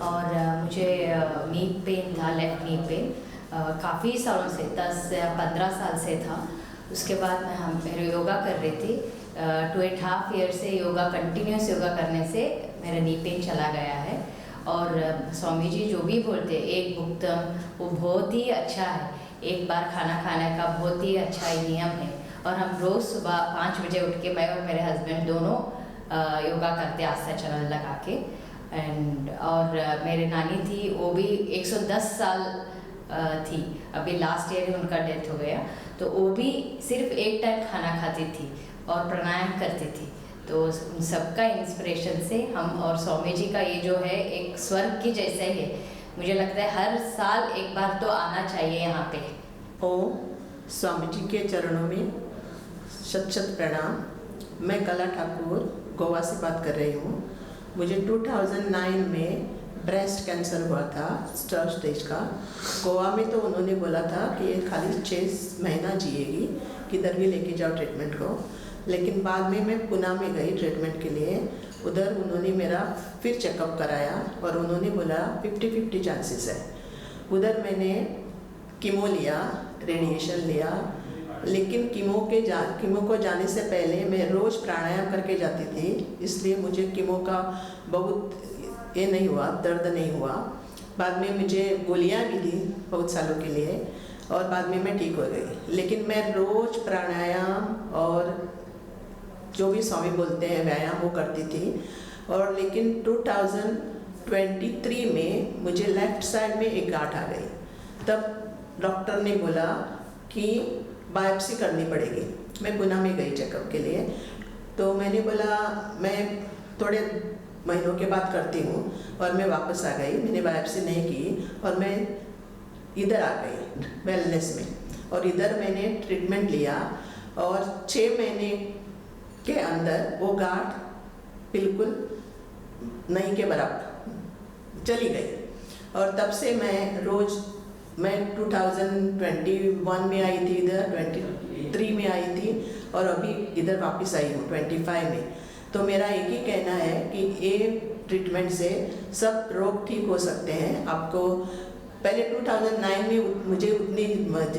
और मुझे knee pain था, लेफ़्ट नी पेन काफ़ी सालों से, 10 या 15 साल से था। उसके बाद मैं योगा कर रही थी। 2.5 ईयर से योगा, कंटिन्यूस योगा करने से मेरा नी पेन चला गया है। और स्वामी जी जो भी बोलते हैं, एक भुक्तम, वो बहुत ही अच्छा है। एक बार खाना खाने का बहुत ही अच्छा नियम है। और हम रोज़ सुबह 5 बजे उठ के, मैं और मेरे हस्बैंड दोनों योगा करते, आस्था चैनल लगा के। और मेरे नानी थी, वो भी 110 साल थी। अभी लास्ट ईयर ही उनका डेथ हो गया। तो वो भी सिर्फ एक टाइम खाना खाती थी और प्राणायाम करती थी। तो उन सबका इंस्पिरेशन से हम, और स्वामी जी का ये जो है एक स्वर्ग की जैसे है। मुझे लगता है हर साल एक बार तो आना चाहिए यहाँ पे। ओम स्वामी जी के चरणों में शत शत प्रणाम। मैं कला ठाकुर गोवा से बात कर रही हूँ। मुझे 2009 में ब्रेस्ट कैंसर हुआ था, थर्ड स्टेज का। गोवा में तो उन्होंने बोला था कि ये खाली 6 महीना जिएगी, किधर भी लेके जाओ ट्रीटमेंट को। लेकिन बाद में मैं पुणे में गई ट्रीटमेंट के लिए। उधर उन्होंने मेरा फिर चेकअप कराया और उन्होंने बोला 50-50 चांसेस है। उधर मैंने कीमो लिया, रेडिएशन लिया। लेकिन कीमो को जाने से पहले मैं रोज़ प्राणायाम करके जाती थी, इसलिए मुझे कीमो का बहुत ये नहीं हुआ, दर्द नहीं हुआ। बाद में मुझे गोलियां भी दी बहुत सालों के लिए और बाद में मैं ठीक हो गई। लेकिन मैं रोज़ प्राणायाम और जो भी स्वामी बोलते हैं व्यायाम वो करती थी। और लेकिन 2023 में मुझे लेफ़्ट साइड में एक गांठ आ गई। तब डॉक्टर ने बोला कि बायोप्सी करनी पड़ेगी। मैं पुणे में गई चेकअप के लिए। तो मैंने बोला मैं थोड़े महीनों के बाद करती हूँ, और मैं वापस आ गई। मैंने बायोप्सी नहीं की और मैं इधर आ गई वेलनेस में। और इधर मैंने ट्रीटमेंट लिया और 6 महीने के अंदर वो गांठ बिल्कुल नहीं के बराबर चली गई। और तब से मैं 2021 में आई थी, इधर 23 में आई थी और अभी इधर वापस आई हूँ 25 में। तो मेरा एक ही कहना है कि ये ट्रीटमेंट से सब रोग ठीक हो सकते हैं। आपको पहले 2009 में मुझे उतनी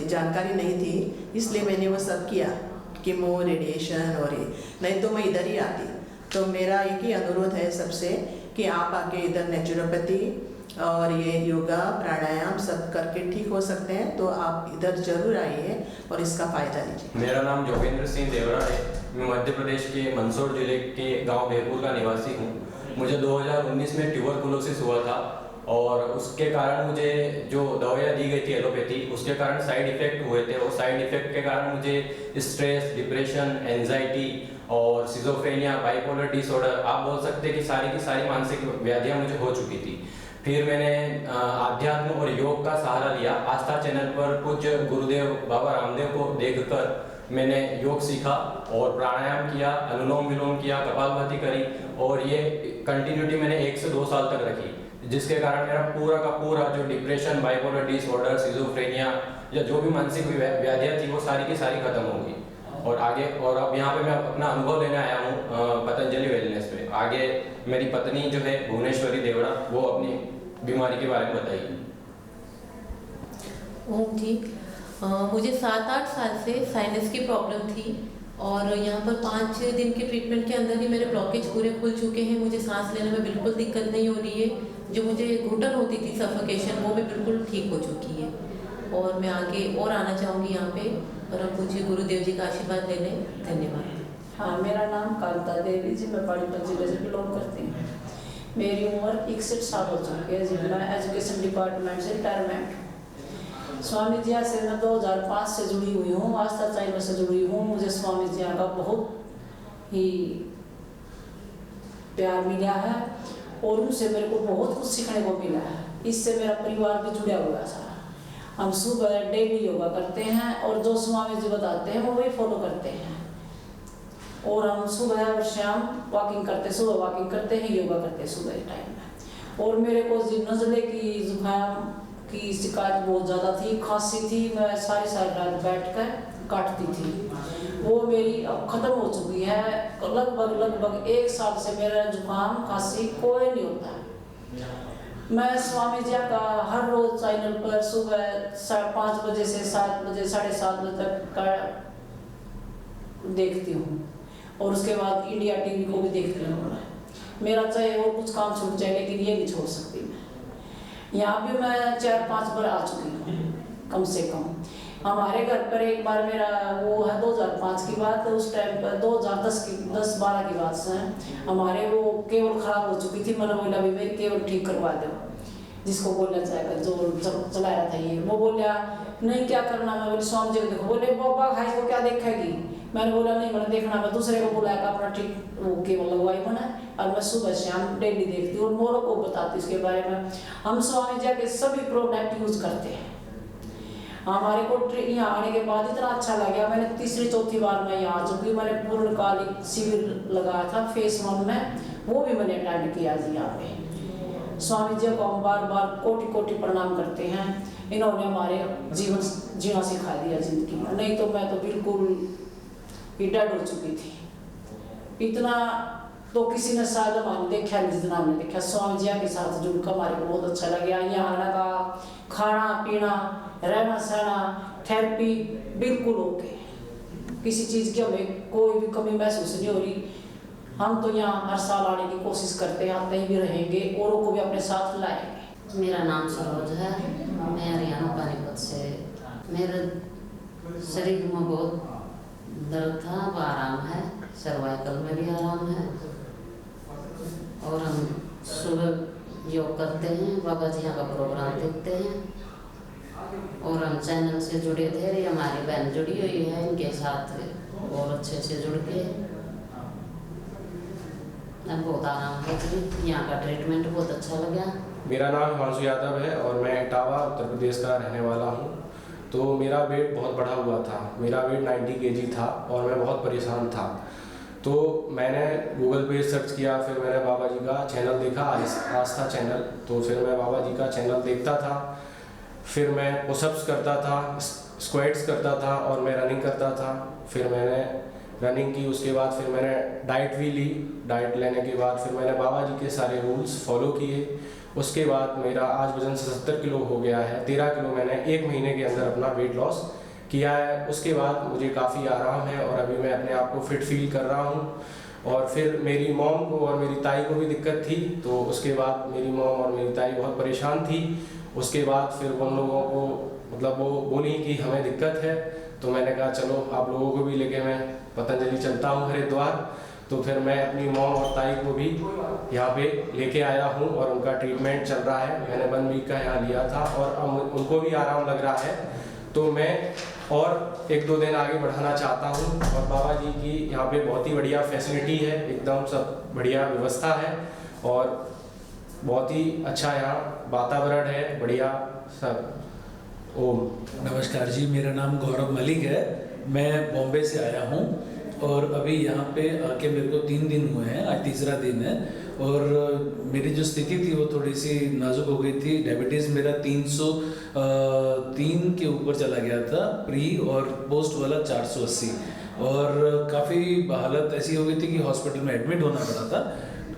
जानकारी नहीं थी, इसलिए मैंने वो सब किया, कीमो, रेडिएशन और ये, नहीं तो मैं इधर ही आती। तो मेरा एक ही अनुरोध है सबसे कि आप आके इधर नेचुरोपैथी और ये योगा प्राणायाम सब करके ठीक हो सकते हैं। तो आप इधर जरूर आइए और इसका फ़ायदा लीजिए। मेरा नाम जोगेंद्र सिंह देवरा है। मैं मध्य प्रदेश के मंदसौर जिले के गांव बेरपुर का निवासी हूँ। मुझे 2019 में ट्यूबरकुलोसिस हुआ था और उसके कारण मुझे जो दवाइयाँ दी गई थी एलोपैथी, उसके कारण साइड इफ़ेक्ट हुए थे। और साइड इफ़ेक्ट के कारण मुझे स्ट्रेस, डिप्रेशन, एंजाइटी और सिजोफ्रेनिया, बाइपोलर डिसऑर्डर, आप बोल सकते हैं कि सारी की सारी मानसिक व्याधियाँ मुझे हो चुकी थी। फिर मैंने आध्यात्म और योग का सहारा लिया। आस्था चैनल पर पूज्य गुरुदेव बाबा रामदेव को देखकर मैंने योग सीखा और प्राणायाम किया, अनुलोम विलोम किया, कपालभाति करी और ये कंटिन्यूटी मैंने 1 से 2 साल तक रखी, जिसके कारण मेरा पूरा का पूरा जो डिप्रेशन, बाइपोलर डिसऑर्डर, सिजोफ्रेनिया या जो भी मानसिक व्याधियाँ थी वो सारी की सारी खत्म हो गई। और आगे, और अब यहाँ पे मैं अपना अनुभव लेने आया हूँ पतंजलि वेलनेस में। आगे मेरी पत्नी जो है भुवनेश्वरी देवड़ा, वो अपनी बीमारी के बारे में बताएगी। ओम जी, मुझे 7-8 साल से साइनस की प्रॉब्लम थी और यहाँ पर 5-6 दिन के ट्रीटमेंट के अंदर ही मेरे ब्लॉकेज पूरे खुल चुके हैं। मुझे सांस लेने में बिल्कुल दिक्कत नहीं हो रही है। जो मुझे घुटन होती थी, सफोकेशन, वो भी बिल्कुल ठीक हो चुकी है। और मैं आगे और आना चाहूँगी यहाँ पे और अब मुझे गुरुदेव जी का आशीर्वाद लेने। धन्यवाद। हाँ, मेरा नाम कांता देवी जी, मैं पानीपत जिले से बिलोंग करती हूँ। मेरी उम्र 61 साल हो चुकी है जी। मैं एजुकेशन डिपार्टमेंट से रिटायरमेंट। स्वामी जी से मैं 2005 से जुड़ी हुई हूँ, आस्था चैनल से जुड़ी हूँ। मुझे स्वामी जी का बहुत ही प्यार मिला है और उनसे मेरे को बहुत कुछ सीखने को मिला है। इससे मेरा परिवार भी जुड़ा हुआ है। हम सुबह डेली योगा करते हैं और जो स्वामी जी बताते हैं वो वही फॉलो करते हैं। और हम सुबह और शाम वॉकिंग करते, सुबह वॉकिंग करते हैं, योगा करते हैं सुबह के टाइम में। और मेरे को नज़ले की, जुकाम की शिकायत बहुत ज़्यादा थी, खांसी थी। मैं सारी रात बैठ कर काटती थी, वो मेरी अब ख़त्म हो चुकी है। लगभग 1 साल से मेरा जुकाम, खांसी कोई नहीं होता। मैं स्वामी जी का हर रोज चैनल पर सुबह 5 बजे से 7 बजे 7:30 बजे तक का देखती हूँ, और उसके बाद इंडिया टीवी को भी देखती हूँ। मेरा चाहे और कुछ काम छूट जाए लेकिन ये नहीं छोड़ सकती मैं। यहाँ भी मैं 4-5 बार आ चुकी हूँ कम से कम। हमारे घर पर एक बार मेरा वो है 2005 की बात है, उस टाइम पर 2010-12 की बात से हमारे वो केबल खराब हो चुकी थी। मैंने बोला भी मेरी केबल ठीक करवा दो, जिसको बोलना चाहेगा जो चलाया था ये। वो बोला नहीं क्या करना। मैं बोली स्वामी जी को देखो। बोले बाबा भाई को क्या देखेगी। मैंने बोला नहीं मैंने देखना, मैं दूसरे को बुलाया अपना ठीक वो केबल लगवाई मैंने, और मैं सुबह शाम डेली देखती हूँ और मोरों को बताती इसके बारे में। हम स्वामी जी के सभी प्रोडक्ट यूज करते हैं। हमारे को यहाँ आने के बाद इतना अच्छा लगा। मैंने 3-4 बार मैं यहाँ आ चुकी। मैंने पूर्णकालिक शिविर लगाया था फेस 1 में, वो भी मैंने अटेंड किया जी यहाँ पे। स्वामी जी को हम बार बार कोटि प्रणाम करते हैं। इन्होंने हमारे जीवन जीना सिखा दिया जिंदगी में, नहीं तो मैं तो बिल्कुल डेड हो चुकी थी। इतना तो किसी ने शायद हमारे देखा नहीं जितना हमने देखा। स्वामी जी के साथ जुड़कर हमारे को बहुत अच्छा लगा। यहाँ आने का खाना पीना रहना सहना थेरेपी बिल्कुल ओके, किसी चीज़ की हमें कोई भी कमी महसूस नहीं हो रही। हम तो यहाँ हर साल आने की कोशिश करते हैं, आते ही भी रहेंगे, औरों को भी अपने साथ लाएंगे। मेरा नाम सरोज है, मैं हरियाणा पानीपत से। मेरे शरीर में बहुत दर्द था, अब आराम है, सर्वाइकल में भी आराम है। और हम सुबह योग करते हैं, बाबा जी का प्रोग्राम देखते हैं, और हम चैनल से जुड़े थे। ये हमारी बहन जुड़ी हुई है, इनके साथ और अच्छे से जुड़ के अब बहुत आराम है जी। यहाँ का ट्रीटमेंट बहुत अच्छा लगा। मेरा नाम हिमांशु यादव है और मैं इटावा उत्तर प्रदेश का रहने वाला हूँ। तो मेरा वेट बहुत बढ़ा हुआ था, मेरा वेट 90 kg था और मैं बहुत परेशान था। तो मैंने गूगल पे सर्च किया, फिर मैंने बाबा जी का चैनल देखा, आस्था चैनल। तो फिर मैं बाबा जी का चैनल देखता था, फिर मैं पुशअप्स करता था, स्क्वाट्स करता था और मैं रनिंग करता था। फिर मैंने रनिंग की, उसके बाद फिर मैंने डाइट भी ली। डाइट लेने के बाद फिर मैंने बाबा जी के सारे रूल्स फॉलो किए। उसके बाद मेरा आज वजन 77 किलो हो गया है। 13 किलो मैंने 1 महीने के अंदर अपना वेट लॉस किया है। उसके बाद मुझे काफ़ी आराम है और अभी मैं अपने आप को फिट फील कर रहा हूँ। और फिर मेरी मॉम को और मेरी ताई को भी दिक्कत थी, तो उसके बाद मेरी मॉम और मेरी ताई बहुत परेशान थी। उसके बाद फिर उन लोगों को मतलब वो बोली कि हमें दिक्कत है, तो मैंने कहा चलो आप लोगों को भी लेके मैं पतंजलि चलता हूँ हरिद्वार। तो फिर मैं अपनी मॉम और ताई को भी यहाँ पे लेके आया हूँ और उनका ट्रीटमेंट चल रहा है। मैंने 1 वीक का यहाँ लिया था और अब उनको भी आराम लग रहा है। तो मैं और 1-2 दिन आगे बढ़ाना चाहता हूँ। और बाबा जी की यहाँ पे बहुत ही बढ़िया फैसिलिटी है, एकदम सब बढ़िया व्यवस्था है और बहुत ही अच्छा यहाँ वातावरण है, बढ़िया सब। ओम नमस्कार जी, मेरा नाम गौरव मलिक है। मैं बॉम्बे से आया हूँ और अभी यहाँ पे आके मेरे को 3 दिन हुए हैं, आज तीसरा दिन है। और मेरी जो स्थिति थी वो थोड़ी सी नाजुक हो गई थी। डायबिटीज़ मेरा 303 के ऊपर चला गया था, प्री और पोस्ट वाला 480, और काफ़ी हालत ऐसी हो गई थी कि हॉस्पिटल में एडमिट होना पड़ा था।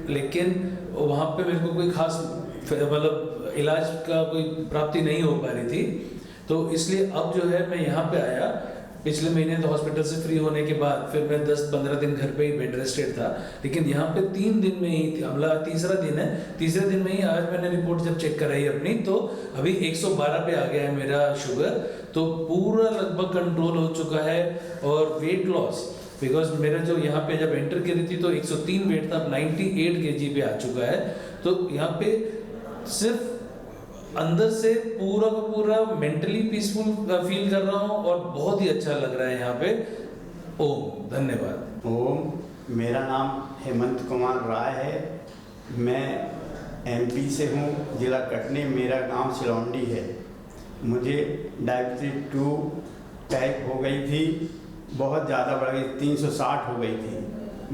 लेकिन वहाँ पे मेरे को कोई खास मतलब इलाज का कोई प्राप्ति नहीं हो पा रही थी। तो इसलिए अब जो है मैं यहाँ पे आया। पिछले महीने तो हॉस्पिटल से फ्री होने के बाद फिर मैं 10-15 दिन घर पे ही बेड रेस्टेड था, लेकिन यहाँ पे 3 दिन में ही, हमला तीसरा दिन है, तीसरे दिन में ही आज मैंने रिपोर्ट जब चेक कराई अपनी, तो अभी 112 पे आ गया है मेरा शुगर। तो पूरा लगभग कंट्रोल हो चुका है। और वेट लॉस, बिकॉज मेरा जो यहाँ पे जब एंटर करी थी तो 103 वेट था, 98 kg पे आ चुका है। तो यहाँ पे सिर्फ अंदर से पूरा का पूरा मेंटली पीसफुल फील कर रहा हूँ और बहुत ही अच्छा लग रहा है यहाँ पे। ओम, धन्यवाद। ओम, मेरा नाम हेमंत कुमार राय है। मैं MP से हूँ, जिला कटनी, मेरा गांव सिलौंडी है। मुझे डायबिटीज 2 टाइप हो गई थी, बहुत ज़्यादा बढ़ गई, 360 हो गई थी।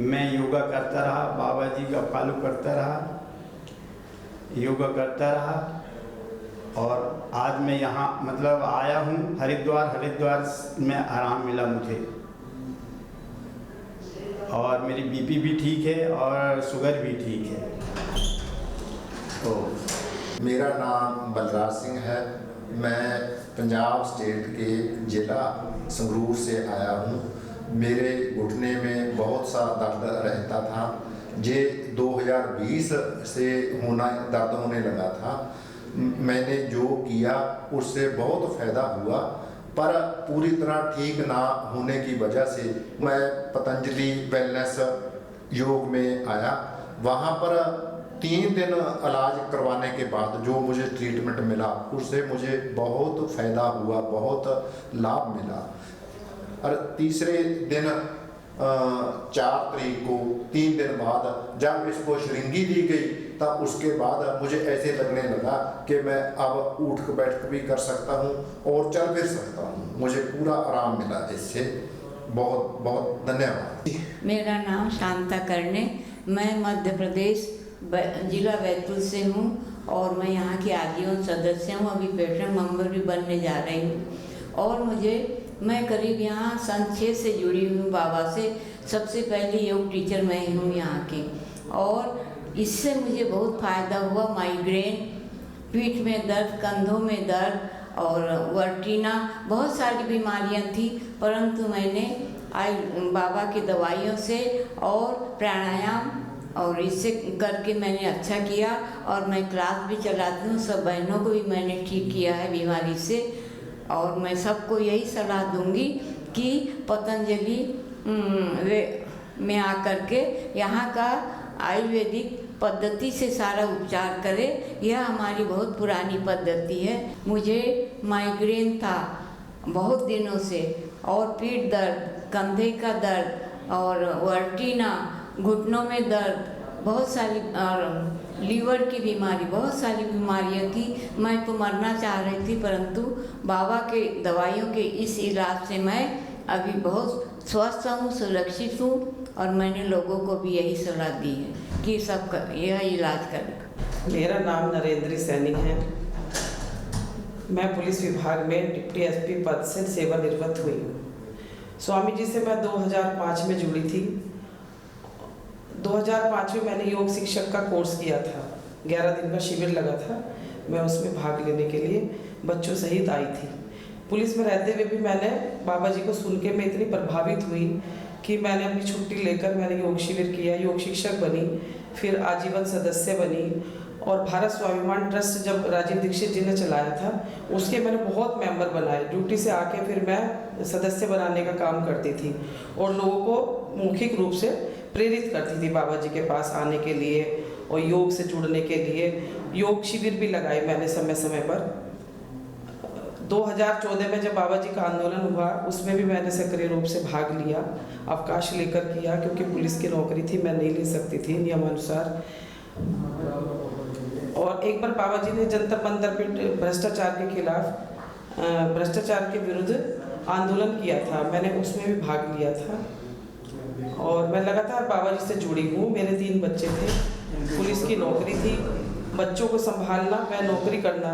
मैं योगा करता रहा, बाबा जी का फॉलो करता रहा, योगा करता रहा, और आज मैं यहाँ मतलब आया हूँ हरिद्वार में आराम मिला मुझे। और मेरी BP भी ठीक है और शुगर भी ठीक है। तो मेरा नाम बलराज सिंह है। मैं पंजाब स्टेट के ज़िला संगरूर से आया हूँ। मेरे घुटने में बहुत सा दर्द रहता था। ये 2020 से दर्द होने लगा था। मैंने जो किया उससे बहुत फ़ायदा हुआ, पर पूरी तरह ठीक ना होने की वजह से मैं पतंजलि वेलनेस योग में आया। वहाँ पर 3 दिन इलाज करवाने के बाद जो मुझे ट्रीटमेंट मिला उससे मुझे बहुत फ़ायदा हुआ, बहुत लाभ मिला। और तीसरे दिन 4 तारीख को 3 दिन बाद जब इसको श्रृंगी दी गई तब उसके बाद मुझे ऐसे लगने लगा कि मैं अब उठ बैठ भी कर सकता हूँ और चल फिर सकता हूँ। मुझे पूरा आराम मिला इससे। बहुत बहुत धन्यवाद। मेरा नाम शांता कर्णे, मैं मध्य प्रदेश जिला बैतूल से हूँ और मैं यहाँ की आजीवन सदस्य हूँ। अभी पेट्रोल मेंबर भी बनने जा रही हूँ। और मैं करीब यहाँ सन 6 से जुड़ी हूँ बाबा से। सबसे पहले योग टीचर मैं ही हूँ यहाँ की, और इससे मुझे बहुत फ़ायदा हुआ। माइग्रेन, पीठ में दर्द, कंधों में दर्द और वर्टिना, बहुत सारी बीमारियाँ थी, परंतु मैंने बाबा की दवाइयों से और प्राणायाम और इससे करके मैंने अच्छा किया। और मैं क्लास भी चलाती हूँ, सब बहनों को भी मैंने ठीक किया है बीमारी से। और मैं सबको यही सलाह दूंगी कि पतंजलि में आकर के यहाँ का आयुर्वेदिक पद्धति से सारा उपचार करें। यह हमारी बहुत पुरानी पद्धति है। मुझे माइग्रेन था बहुत दिनों से, और पीठ दर्द, कंधे का दर्द और वर्टिना, घुटनों में दर्द, बहुत सारी, और लीवर की बीमारी, बहुत सारी बीमारियां थी। मैं तो मरना चाह रही थी, परंतु बाबा के दवाइयों के इस इलाज से मैं अभी बहुत स्वस्थ हूँ, सुरक्षित हूँ। और मैंने लोगों को भी यही सलाह दी है कि सब यह इलाज करें। मेरा नाम नरेंद्र सैनी है। मैं पुलिस विभाग में डिप्टी एसपी पद से सेवानिवृत्त हुई हूँ। स्वामी जी से मैं 2005 में जुड़ी थी। 2005 में मैंने योग शिक्षक का कोर्स किया था। 11 दिन का शिविर लगा था। मैं उसमें भाग लेने के लिए बच्चों सहित आई थी। पुलिस में रहते हुए भी मैंने बाबा जी को सुन के मैं इतनी प्रभावित हुई कि मैंने अपनी छुट्टी लेकर मैंने योग शिविर किया, योग शिक्षक बनी, फिर आजीवन सदस्य बनी। और भारत स्वाभिमान ट्रस्ट जब राजीव दीक्षित जी ने चलाया था उसके मैंने बहुत मेंबर बनाए। ड्यूटी से आके फिर मैं सदस्य बनाने का काम करती थी और लोगों को मौखिक रूप से प्रेरित करती थी बाबा जी के पास आने के लिए और योग से जुड़ने के लिए। योग शिविर भी लगाए मैंने समय समय पर। 2014 में जब बाबा जी का आंदोलन हुआ उसमें भी मैंने सक्रिय रूप से भाग लिया, अवकाश लेकर किया, क्योंकि पुलिस की नौकरी थी, मैं नहीं ले सकती थी नियमानुसार। और एक बार बाबा जी ने जंतर मंतर पे भ्रष्टाचार के खिलाफ, भ्रष्टाचार के विरुद्ध आंदोलन किया था, मैंने उसमें भी भाग लिया था। और मैं लगातार बाबा जी से जुड़ी हूँ। मेरे 3 बच्चे थे, पुलिस की नौकरी थी, बच्चों को संभालना, मैं नौकरी करना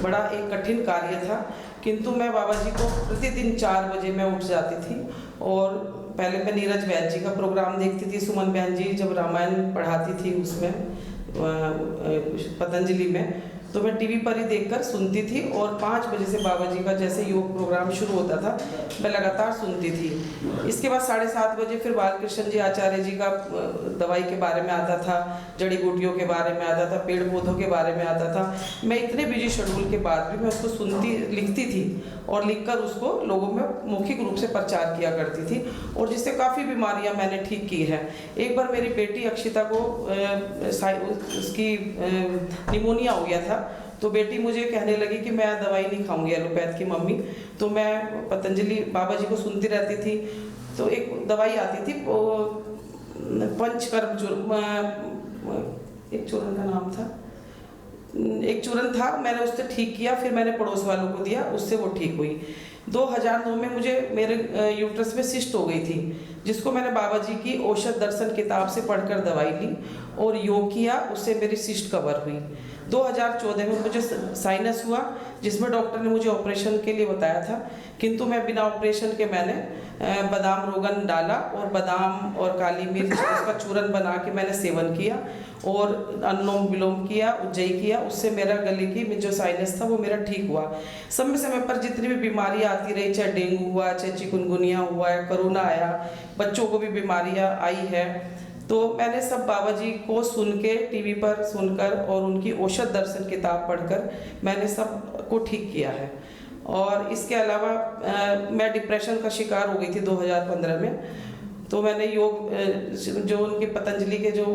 बड़ा एक कठिन कार्य था। किंतु मैं बाबा जी को प्रतिदिन 4 बजे मैं उठ जाती थी और पहले मैं नीरज वैद्य जी का प्रोग्राम देखती थी। सुमन बहन जी जब रामायण पढ़ाती थी उसमें पतंजलि में, तो मैं टीवी पर ही देखकर सुनती थी। और 5 बजे से बाबा जी का जैसे योग प्रोग्राम शुरू होता था मैं लगातार सुनती थी। इसके बाद 7:30 बजे फिर बालकृष्ण जी आचार्य जी का दवाई के बारे में आता था, जड़ी बूटियों के बारे में आता था, पेड़ पौधों के बारे में आता था। मैं इतने बिजी शेड्यूल के बाद भी मैं उसको सुनती, लिखती थी और लिखकर उसको लोगों में मौखिक रूप से प्रचार किया करती थी, और जिससे काफ़ी बीमारियां मैंने ठीक की है। एक बार मेरी बेटी अक्षिता को उसकी निमोनिया हो गया था, तो बेटी मुझे कहने लगी कि मैं दवाई नहीं खाऊंगी एलोपैथ की मम्मी। तो मैं पतंजलि बाबा जी को सुनती रहती थी। तो एक दवाई आती थी पंचकर्म चूर्ण, एक चूर्ण का नाम था, एक चूर्ण था, मैंने उससे ठीक किया। फिर मैंने पड़ोस वालों को दिया, उससे वो ठीक हुई। 2009 में मुझे मेरे यूट्रस में सिस्ट हो गई थी, जिसको मैंने बाबा जी की औषध दर्शन किताब से पढ़कर दवाई ली और योग किया, उससे मेरी सिस्ट कवर हुई। 2014 में मुझे साइनस हुआ, जिसमें डॉक्टर ने मुझे ऑपरेशन के लिए बताया था, किंतु मैं बिना ऑपरेशन के मैंने बादाम रोगन डाला और बादाम और काली मिर्च उसका चूरन बना के मैंने सेवन किया और अनुलोम विलोम किया, उज्जयी किया। उससे मेरा गले की में जो साइनस था वो मेरा ठीक हुआ। समय समय पर जितनी भी बीमारी आती रही, चाहे डेंगू हुआ, चाहे चिकनगुनिया हुआ है, कोरोना आया, बच्चों को भी बीमारियां आई है, तो मैंने सब बाबा जी को सुन के टीवी पर सुनकर और उनकी औषध दर्शन किताब पढ़कर मैंने सब को ठीक किया है। और इसके अलावा मैं डिप्रेशन का शिकार हो गई थी 2015 में, तो मैंने योग जो उनके पतंजलि के जो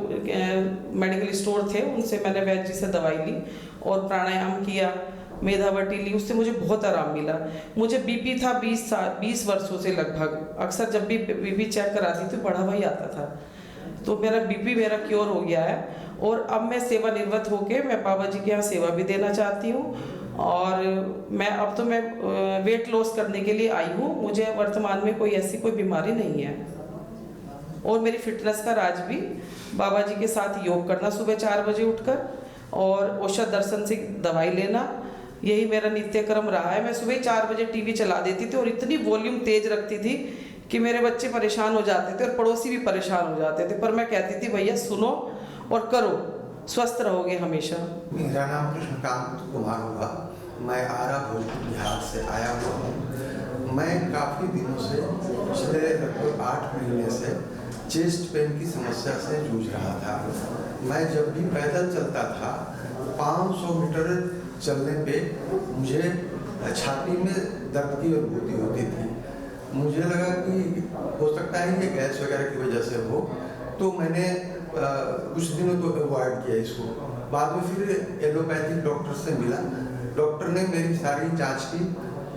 मेडिकल स्टोर थे उनसे मैंने वैद्य जी से दवाई ली और प्राणायाम किया, मेधावटी ली, उससे मुझे बहुत आराम मिला। मुझे बीपी था 20 वर्षों से लगभग, अक्सर जब भी बीपी चेक कराती थी बढ़ा हुआ ही आता था, तो मेरा बीपी मेरा क्योर हो गया है। और अब मैं सेवानिवृत्त होके मैं बाबा जी के यहाँ सेवा भी देना चाहती हूँ। और मैं वेट लॉस करने के लिए आई हूँ। मुझे वर्तमान में कोई ऐसी कोई बीमारी नहीं है। और मेरी फिटनेस का राज भी बाबा जी के साथ योग करना सुबह 4 बजे उठकर और औषध दर्शन से दवाई लेना, यही मेरा नित्य क्रम रहा है। मैं सुबह 4 बजे टीवी चला देती थी और इतनी वॉल्यूम तेज रखती थी कि मेरे बच्चे परेशान हो जाते थे और पड़ोसी भी परेशान हो जाते थे, पर मैं कहती थी भैया सुनो और करो, स्वस्थ रहोगे हमेशा। मेरा नाम कृष्णकांत कुमार हुआ, मैं आरा भोजपुर बिहार से आया हुआ हूँ। मैं काफ़ी दिनों से पिछले लगभग 8 महीने से चेस्ट पेन की समस्या से जूझ रहा था। मैं जब भी पैदल चलता था 500 मीटर चलने पे मुझे छाती में दर्द की अनुभूति होती थी। मुझे लगा कि हो सकता है ये गैस वगैरह की वजह से हो, तो मैंने कुछ दिनों तो अवॉइड किया इसको। बाद में फिर एलोपैथिक डॉक्टर से मिला, डॉक्टर ने मेरी सारी जांच की,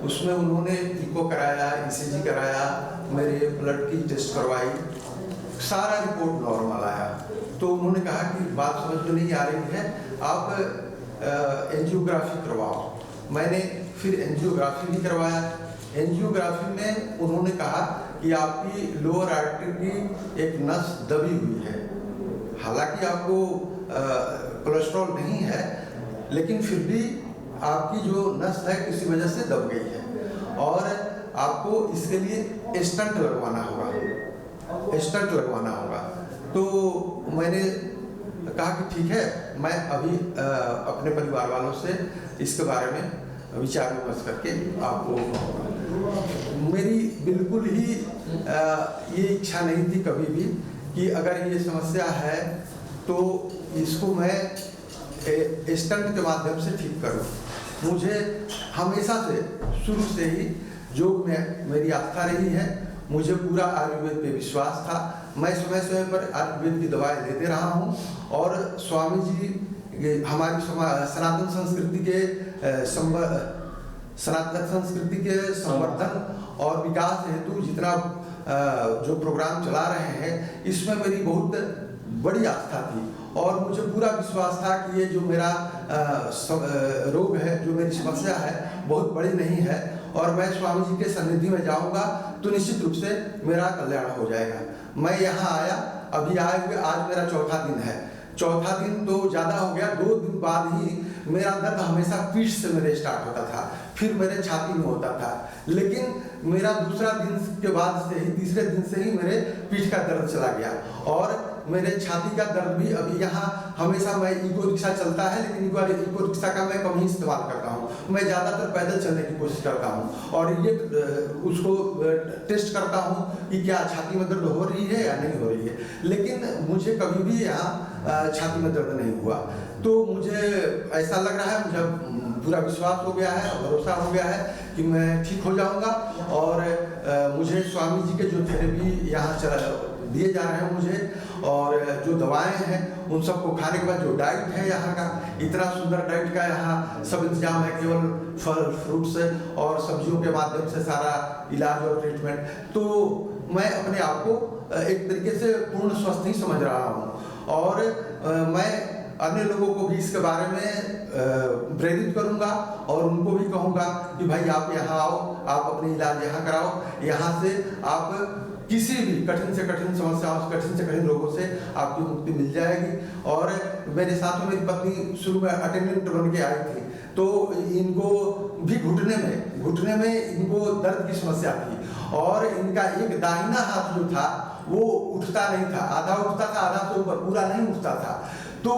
उसमें उन्होंने इको कराया, ईसीजी कराया, मेरे ब्लड की टेस्ट करवाई, सारा रिपोर्ट नॉर्मल आया। तो उन्होंने कहा कि बात समझ में नहीं आ रही है, आप एंजियोग्राफी करवाओ। मैंने फिर एंजियोग्राफी भी करवाया। एंजियोग्राफी में उन्होंने कहा कि आपकी लोअर आर्टरी की एक नस दबी हुई है। हालांकि आपको कोलेस्ट्रॉल नहीं है, लेकिन फिर भी आपकी जो नस है किसी वजह से दब गई है और आपको इसके लिए स्टंट लगवाना होगा। तो मैंने कहा कि ठीक है, मैं अभी अपने परिवार वालों से इसके बारे में विचार विमर्श करके आपको। मेरी बिल्कुल ही ये इच्छा नहीं थी कभी भी कि अगर ये समस्या है तो इसको मैं स्टंट के माध्यम से ठीक करूं। मुझे हमेशा से शुरू से ही योग में मेरी आस्था रही है। मुझे पूरा आयुर्वेद पे विश्वास था। मैं समय समय पर आयुर्वेद की दवाएं लेते रहा हूं और स्वामी जी हमारी सनातन संस्कृति के संवर्धन और विकास हेतु जितना जो प्रोग्राम चला रहे हैं, इसमें मेरी बहुत बड़ी आस्था थी और मुझे पूरा विश्वास था कि ये जो मेरा रोग है, जो मेरी समस्या है, बहुत बड़ी नहीं है और मैं स्वामी जी के सन्निधि में जाऊंगा तो निश्चित रूप से मेरा कल्याण हो जाएगा। मैं यहाँ आया, अभी आए हुए आज मेरा 4था दिन है। 4था दिन तो ज़्यादा हो गया, 2 दिन बाद ही मेरा दर्द हमेशा पीठ से मेरे स्टार्ट होता था, फिर मेरे छाती में होता था, लेकिन मेरा दूसरा दिन के बाद से ही, तीसरे दिन से ही मेरे पीठ का दर्द चला गया और मेरे छाती का दर्द भी अभी यहाँ हमेशा मैं इको रिक्शा चलता है, लेकिन इको रिक्शा का मैं कम ही इस्तेमाल करता हूँ। मैं ज़्यादातर पैदल चलने की कोशिश करता हूँ और ये उसको टेस्ट करता हूँ कि क्या छाती में दर्द हो रही है या नहीं हो रही है, लेकिन मुझे कभी भी यहाँ छाती में दर्द नहीं हुआ। तो मुझे ऐसा लग रहा है, मुझे पूरा विश्वास हो गया है और भरोसा हो गया है कि मैं ठीक हो जाऊंगा और मुझे स्वामी जी के जो थेरेपी यहाँ दिए जा रहे हैं मुझे और जो दवाएं हैं उन सबको खाने के बाद जो डाइट है यहाँ का, इतना सुंदर डाइट का यहाँ सब इंतजाम है, केवल फल फ्रूट्स और सब्जियों के माध्यम से सारा इलाज और ट्रीटमेंट। तो मैं अपने आप को एक तरीके से पूर्ण स्वस्थ ही समझ रहा हूँ और मैं अन्य लोगों को भी इसके बारे में प्रेरित करूंगा और उनको भी कहूंगा कि भाई आप यहाँ आओ, आप अपनी इलाज यहाँ कराओ, यहाँ से आप किसी भी कठिन से कठिन समस्याओं, कठिन से कठिन रोगों से आपकी मुक्ति मिल जाएगी। और मेरे साथ में मेरी पत्नी शुरू में अटेंडेंट बन के आई थी, तो इनको भी घुटने में इनको दर्द की समस्या थी और इनका एक दाहिना हाथ जो था वो उठता नहीं था, आधा उठता था, आधा से ऊपर, पूरा नहीं उठता था। तो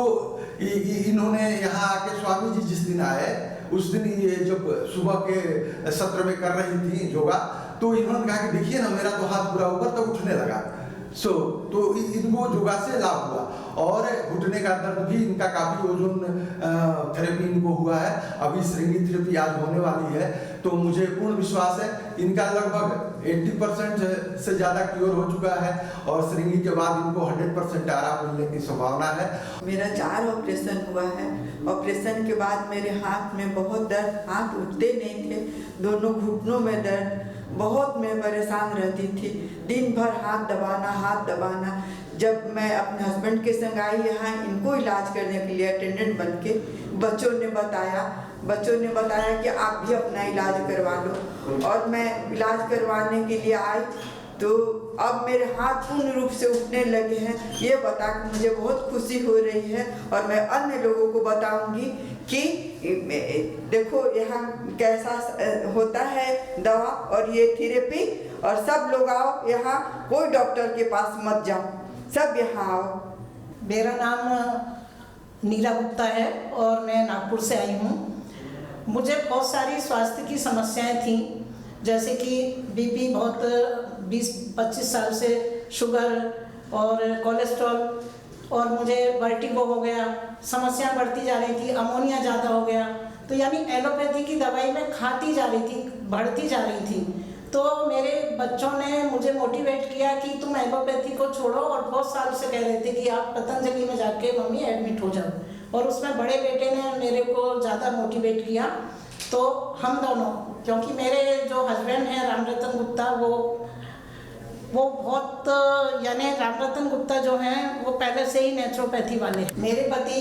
इन्होंने यहाँ आके स्वामी जी जिस दिन आए उस दिन ये जब सुबह के सत्र में कर रही थी योगा, तो इन्होंने कहा कि देखिए ना मेरा तो हाथ पूरा ऊपर तक उठने लगा। तो इनको योगा से लाभ हुआ और घुटने का दर्द भी इनका काफ़ी ओजोन थेरेपी इनको हुआ है। अभी श्रृंगी थेरेपी आज होने वाली है, तो मुझे पूर्ण विश्वास है इनका लगभग 80% से ज़्यादा क्योर हो चुका है और श्रृंगी के बाद इनको 100% आराम मिलने की संभावना है। मेरा 4 ऑपरेशन हुआ है। ऑपरेशन के बाद मेरे हाथ में बहुत दर्द, हाथ उठते नहीं थे, दोनों घुटनों में दर्द, बहुत मैं परेशान रहती थी, दिन भर हाथ दबाना। जब मैं अपने हस्बैंड के संग आई यहाँ इनको इलाज करने के लिए अटेंडेंट बन के, बच्चों ने बताया कि आप भी अपना इलाज करवा लो, और मैं इलाज करवाने के लिए आई तो अब मेरे हाथ पूर्ण रूप से उठने लगे हैं। ये बता के मुझे बहुत खुशी हो रही है और मैं अन्य लोगों को बताऊंगी कि देखो यहाँ कैसा होता है दवा और ये थेरेपी, और सब लोग आओ यहाँ, कोई डॉक्टर के पास मत जाओ, सब यहाँ आओ। मेरा नाम नीरा गुप्ता है और मैं नागपुर से आई हूँ। मुझे बहुत सारी स्वास्थ्य की समस्याएं थी, जैसे कि बीपी बहुत 20-25 साल से, शुगर और कोलेस्ट्रॉल, और मुझे वर्टिगो हो गया, समस्या बढ़ती जा रही थी, अमोनिया ज़्यादा हो गया। तो यानी एलोपैथी की दवाई मैं खाती जा रही थी, बढ़ती जा रही थी। तो मेरे बच्चों ने मुझे मोटिवेट किया कि तुम एलोपैथी को छोड़ो, और बहुत साल से कह रहे थे कि आप पतंजलि में जाके मम्मी एडमिट हो जाओ, और उसमें बड़े बेटे ने मेरे को ज़्यादा मोटिवेट किया। तो हम दोनों, क्योंकि मेरे जो हस्बैंड हैं रामरतन गुप्ता, वो बहुत, यानी रामरतन गुप्ता जो हैं वो पहले से ही नेचुरोपैथी वाले हैं। मेरे पति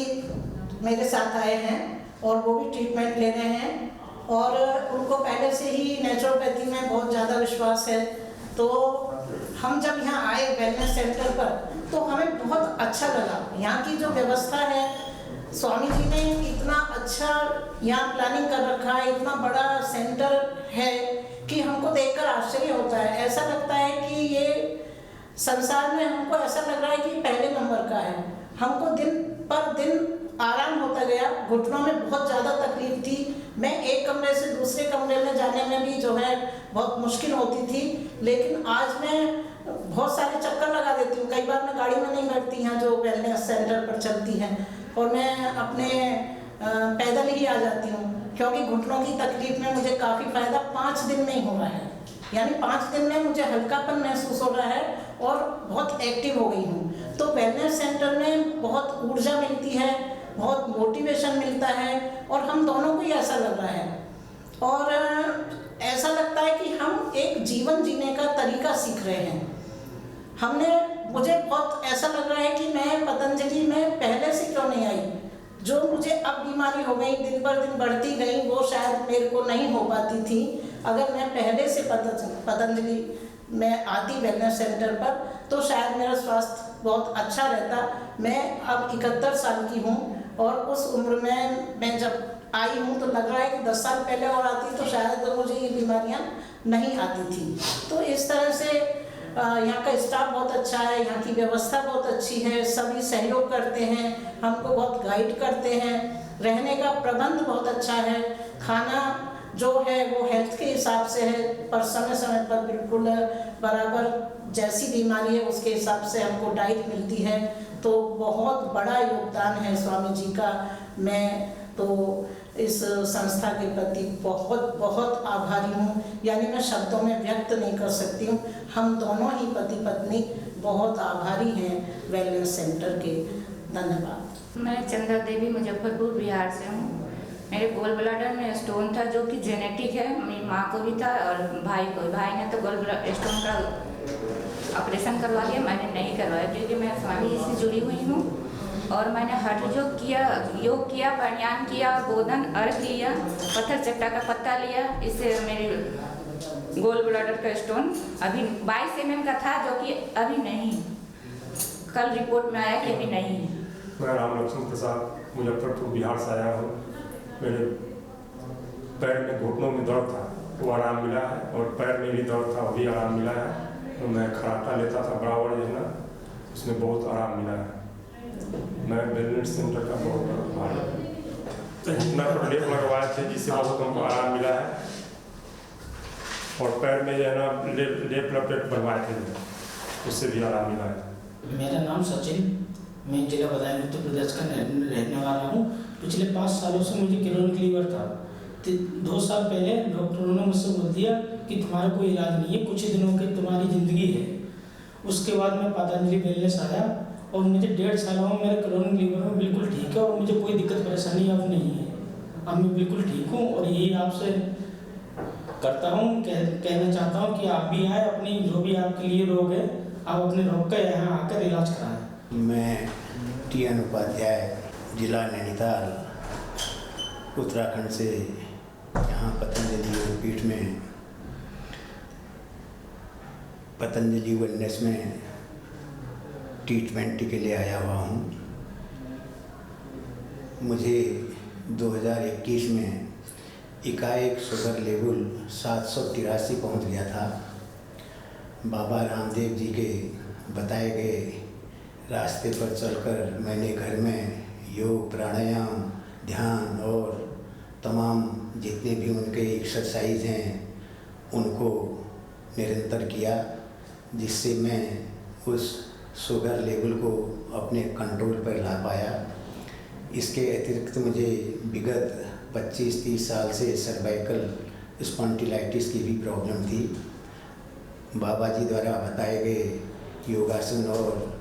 मेरे साथ आए हैं और वो भी ट्रीटमेंट ले रहे हैं, और उनको पहले से ही नेचुरोपैथी में बहुत ज़्यादा विश्वास है। तो हम जब यहाँ आए वेलनेस सेंटर पर तो हमें बहुत अच्छा लगा। यहाँ की जो व्यवस्था है, स्वामी जी ने इतना अच्छा यहाँ प्लानिंग कर रखा है, इतना बड़ा सेंटर है कि हमको देखकर आश्चर्य होता है। ऐसा लगता है कि ये संसार में, हमको ऐसा लग रहा है कि पहले नंबर का है। हमको दिन पर दिन आराम होता गया। घुटनों में बहुत ज़्यादा तकलीफ थी, मैं एक कमरे से दूसरे कमरे में जाने में भी जो है बहुत मुश्किल होती थी, लेकिन आज मैं बहुत सारे चक्कर लगा देती हूँ। कई बार मैं गाड़ी में नहीं बैठती यहाँ जो वेलनेस सेंटर पर चलती हैं, और मैं अपने पैदल ही आ जाती हूँ, क्योंकि घुटनों की तकलीफ में मुझे काफ़ी फ़ायदा 5 दिन में ही हो रहा है। यानी 5 दिन में मुझे हल्कापन महसूस हो रहा है और बहुत एक्टिव हो गई हूँ। तो वेलनेस सेंटर में बहुत ऊर्जा मिलती है, बहुत मोटिवेशन मिलता है, और हम दोनों को ही ऐसा लग रहा है। और ऐसा लगता है कि हम एक जीवन जीने का तरीका सीख रहे हैं। मुझे बहुत ऐसा लग रहा है कि मैं पतंजलि में पहले से क्यों नहीं आई। जो मुझे अब बीमारी हो गई, दिन पर दिन बढ़ती गई, वो शायद मेरे को नहीं हो पाती थी अगर मैं पहले से पतंजलि में आती वेलनेस सेंटर पर, तो शायद मेरा स्वास्थ्य बहुत अच्छा रहता। मैं अब 71 साल की हूँ, और उस उम्र में मैं जब आई हूँ तो लग रहा है कि 10 साल पहले और आती तो शायद मुझे ये बीमारियाँ नहीं आती थी। तो इस तरह से यहाँ का स्टाफ बहुत अच्छा है, यहाँ की व्यवस्था बहुत अच्छी है, सभी सहयोग करते हैं, हमको बहुत गाइड करते हैं, रहने का प्रबंध बहुत अच्छा है, खाना जो है वो हेल्थ के हिसाब से है, पर समय समय पर बिल्कुल बराबर जैसी बीमारी है उसके हिसाब से हमको डाइट मिलती है। तो बहुत बड़ा योगदान है स्वामी जी का। मैं तो इस संस्था के प्रति बहुत बहुत आभारी हूँ, यानी मैं शब्दों में व्यक्त नहीं कर सकती हूँ। हम दोनों ही पति पत्नी बहुत आभारी हैं वेलनेस सेंटर के। धन्यवाद। मैं चंद्रा देवी मुजफ्फरपुर बिहार से हूँ। मेरे गोल ब्लैडर में स्टोन था जो कि जेनेटिक है, मेरी माँ को भी था और भाई को। भाई ने तो गोल ब्लैडर स्टोन का ऑपरेशन करवा लिया, मैंने नहीं करवाया क्योंकि मैं स्वामी जी से जुड़ी हुई हूँ और मैंने हठ योग किया, प्राणायाम किया, गोधन अर्घ लिया, पत्थर चट्टा का पत्ता लिया। इससे मेरी गोल ब्लैडर का स्टोन अभी 22 mm का था, जो कि अभी नहीं, कल रिपोर्ट में आया कि अभी नहीं है। मैं राम लक्ष्मण प्रसाद मुजफ्फरपुर बिहार से आया हूँ। मेरे पैर में घुटनों में दर्द था, वो आराम मिला है, और पैर में भी दर्द था, वो भी आराम मिला है। तो मैं खराटा लेता था बराबर जो है ना, उसमें बहुत आराम मिला है। मैं वेलनेस सेंटर का बहुत आभार पर लेप लगवाए थे, जिससे बहुत हमको आराम मिला है, और पैर में जो है ना लेप लपेट बनवाए थे, उससे भी आराम मिला है। मेरा नाम सचिन, मैं जिला बदायूं उत्तर प्रदेश का रहने वाला हूँ। पिछले 5 सालों से मुझे क्रोनिक लीवर था। 2 साल पहले डॉक्टरों ने मुझसे बोल दिया कि तुम्हारा कोई इलाज नहीं है, कुछ ही दिनों की तुम्हारी ज़िंदगी है। उसके बाद मैं पतंजलि वेलनेस आया, और मुझे 1.5 सालों में मेरे क्रोनिक लीवर में बिल्कुल ठीक है, और मुझे कोई दिक्कत परेशानी अब नहीं है। अब मैं बिल्कुल ठीक हूँ, और यही आपसे करता हूँ, कहना चाहता हूँ कि आप भी आए, अपनी जो भी आपके लिए रोग है, आप अपने रोग का यहाँ आकर इलाज कराएं। मैं टी.एन. उपाध्याय, जिला नैनीताल, उत्तराखंड से यहाँ पतंजलि योगपीठ में पतंजलि वेलनेस में ट्रीटमेंट के लिए आया हुआ हूँ। मुझे 2021 में एकाएक शुगर लेवल 783 पहुँच गया था। बाबा रामदेव जी के बताए गए रास्ते पर चलकर मैंने घर में योग, प्राणायाम, ध्यान और तमाम जितने भी उनके एक्सरसाइज हैं उनको निरंतर किया, जिससे मैं उस शुगर लेवल को अपने कंट्रोल पर ला पाया। इसके अतिरिक्त मुझे विगत 25-30 साल से सर्वाइकल स्पॉन्डिलाइटिस की भी प्रॉब्लम थी। बाबा जी द्वारा बताए गए योगासन और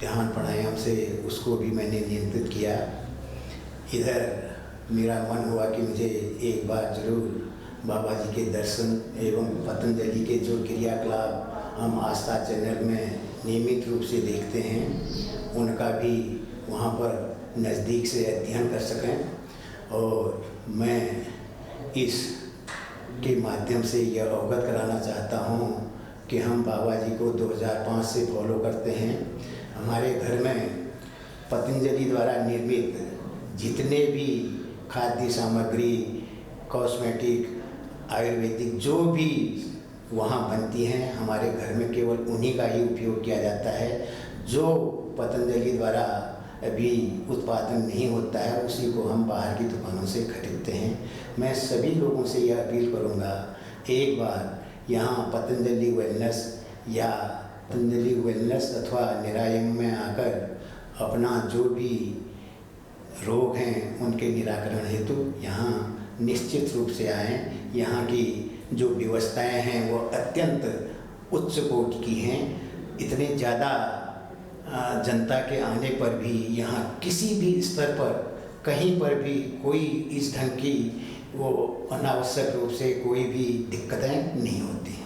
ध्यान प्राणायाम से उसको भी मैंने नियंत्रित किया। इधर मेरा मन हुआ कि मुझे एक बार ज़रूर बाबा जी के दर्शन एवं पतंजलि के जो क्रियाकलाप हम आस्था चैनल में नियमित रूप से देखते हैं, उनका भी वहाँ पर नज़दीक से अध्ययन कर सकें। और मैं इस के माध्यम से यह अवगत कराना चाहता हूँ कि हम बाबा जी को 2005 से फॉलो करते हैं। हमारे घर में पतंजलि द्वारा निर्मित जितने भी खाद्य सामग्री, कॉस्मेटिक, आयुर्वेदिक जो भी वहाँ बनती हैं, हमारे घर में केवल उन्हीं का ही उपयोग किया जाता है। जो पतंजलि द्वारा अभी उत्पादन नहीं होता है, उसी को हम बाहर की दुकानों से खरीदते हैं। मैं सभी लोगों से यह अपील करूँगा, एक बार यहाँ पतंजलि वेलनेस या पतंजलि वेलनेस अथवा निरायम में आकर अपना जो भी रोग हैं उनके निराकरण हेतु यहाँ निश्चित रूप से आएँ। यहाँ की जो व्यवस्थाएं हैं वो अत्यंत उच्च कोटि की हैं। इतने ज़्यादा जनता के आने पर भी यहाँ किसी भी स्तर पर कहीं पर भी कोई इस ढंग की वो अनावश्यक रूप से कोई भी दिक्कतें नहीं होती।